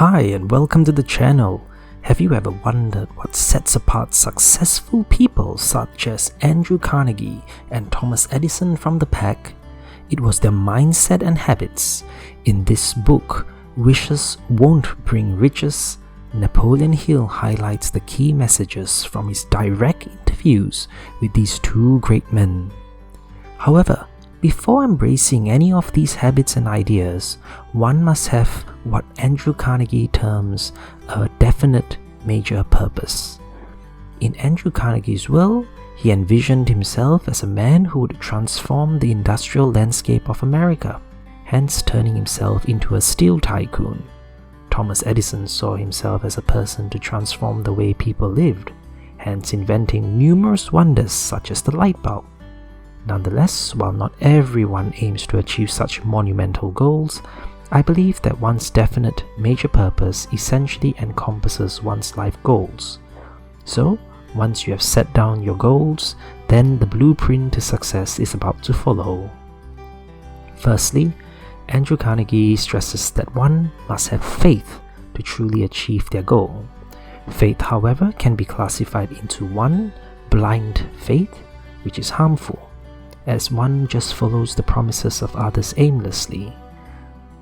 Hi and welcome to the channel. Have you ever wondered what sets apart successful people such as Andrew Carnegie and Thomas Edison from the pack? It was their mindset and habits. In this book, Wishes Won't Bring Riches, Napolean Hill highlights the key messages from his direct interviews with these two great men. However, before embracing any of these habits and ideas, one must have what Andrew Carnegie terms a definite major purpose. In Andrew Carnegie's will, he envisioned himself as a man who would transform the industrial landscape of America, hence turning himself into a steel tycoon. Thomas Edison saw himself as a person to transform the way people lived, hence inventing numerous wonders such as the light bulb. Nonetheless, while not everyone aims to achieve such monumental goals, I believe that one's definite major purpose essentially encompasses one's life goals. So, once you have set down your goals, then the blueprint to success is about to follow. Firstly, Andrew Carnegie stresses that one must have faith to truly achieve their goal. Faith, however, can be classified into 1. Blind faith, which is harmful, as one just follows the promises of others aimlessly.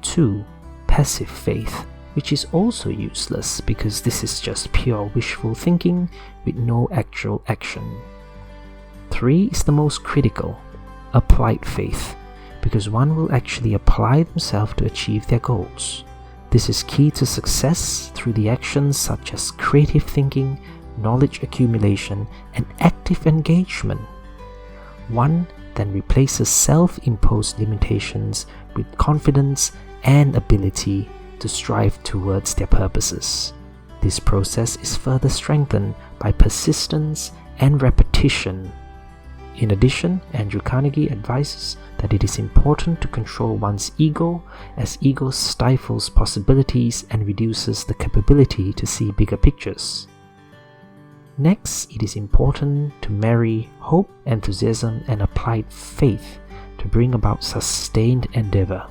2. Passive faith, which is also useless because this is just pure wishful thinking with no actual action. 3 is the most critical, applied faith, because one will actually apply themselves to achieve their goals. This is key to success through the actions such as creative thinking, knowledge accumulation, and active engagement. One then replaces self-imposed limitations with confidence and ability to strive towards their purposes. This process is further strengthened by persistence and repetition. In addition, Andrew Carnegie advises that it is important to control one's ego, as ego stifles possibilities and reduces the capability to see bigger pictures. Next, it is important to marry hope, enthusiasm, and applied faith to bring about sustained endeavor.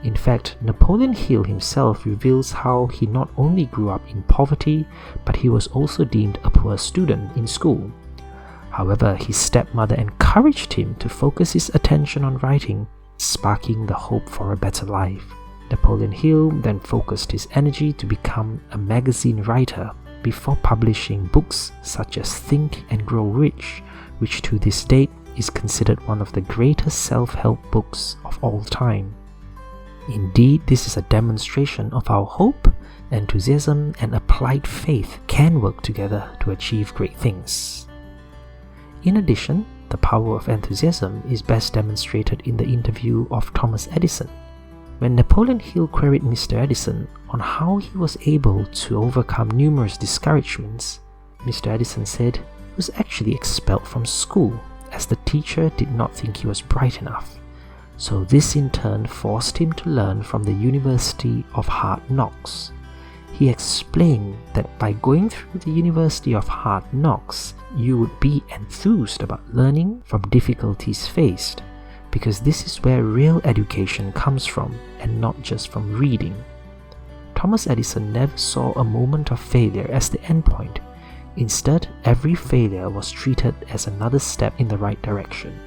In fact, Napoleon Hill himself reveals how he not only grew up in poverty, but he was also deemed a poor student in school. However, his stepmother encouraged him to focus his attention on writing, sparking the hope for a better life. Napoleon Hill then focused his energy to become a magazine writer, before publishing books such as Think and Grow Rich, which to this date is considered one of the greatest self-help books of all time. Indeed, this is a demonstration of how hope, enthusiasm, and applied faith can work together to achieve great things. In addition, the power of enthusiasm is best demonstrated in the interview of Thomas Edison. When Napoleon Hill queried Mr. Edison on how he was able to overcome numerous discouragements, Mr. Edison said he was actually expelled from school as the teacher did not think he was bright enough. So this in turn forced him to learn from the University of Hard Knocks. He explained that by going through the University of Hard Knocks, you would be enthused about learning from difficulties faced, because this is where real education comes from and not just from reading. Thomas Edison never saw a moment of failure as the endpoint. Instead, every failure was treated as another step in the right direction.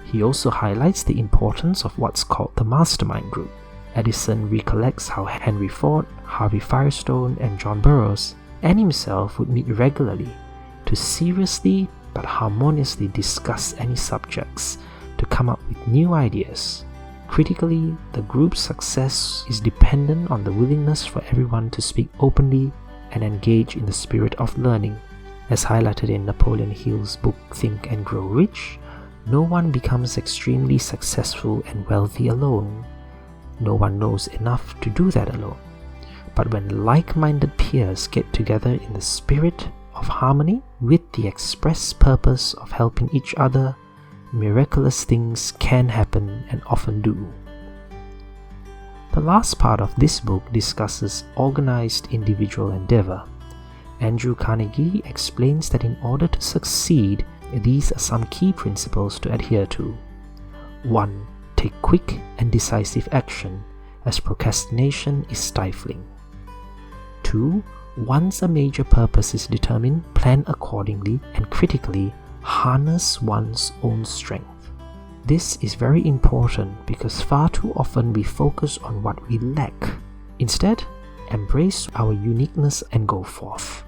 He also highlights the importance of what's called the Mastermind Group. Edison recollects how Henry Ford, Harvey Firestone, and John Burroughs, and himself would meet regularly to seriously but harmoniously discuss any subjects to come up with new ideas. Critically, the group's success is dependent on the willingness for everyone to speak openly and engage in the spirit of learning. As highlighted in Napoleon Hill's book Think and Grow Rich, no one becomes extremely successful and wealthy alone. No one knows enough to do that alone. But when like-minded peers get together in the spirit of harmony with the express purpose of helping each other, miraculous things can happen and often do. The last part of this book discusses organized individual endeavor. Andrew Carnegie explains that in order to succeed, these are some key principles to adhere to. 1. Take quick and decisive action, as procrastination is stifling. 2. Once a major purpose is determined, plan accordingly and critically harness one's own strength. This is very important because far too often we focus on what we lack. Instead, embrace our uniqueness and go forth.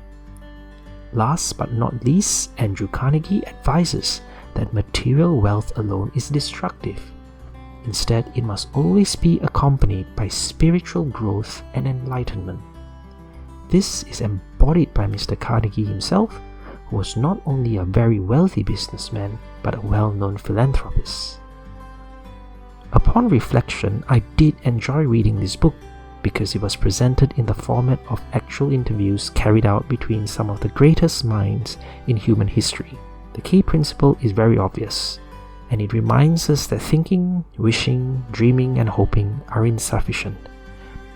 Last but not least, Andrew Carnegie advises that material wealth alone is destructive. Instead, it must always be accompanied by spiritual growth and enlightenment. This is embodied by Mr. Carnegie himself, who was not only a very wealthy businessman, but a well-known philanthropist. Upon reflection, I did enjoy reading this book because it was presented in the format of actual interviews carried out between some of the greatest minds in human history. The key principle is very obvious, and it reminds us that thinking, wishing, dreaming, and hoping are insufficient.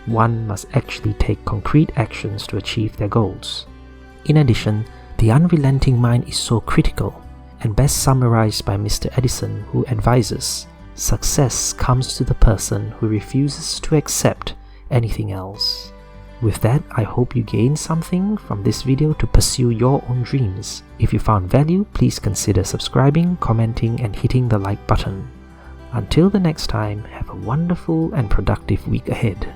One must actually take concrete actions to achieve their goals. In addition, the unrelenting mind is so critical, and best summarized by Mr. Edison, who advises, success comes to the person who refuses to accept anything else. With that, I hope you gained something from this video to pursue your own dreams. If you found value, please consider subscribing, commenting, and hitting the like button. Until the next time, have a wonderful and productive week ahead.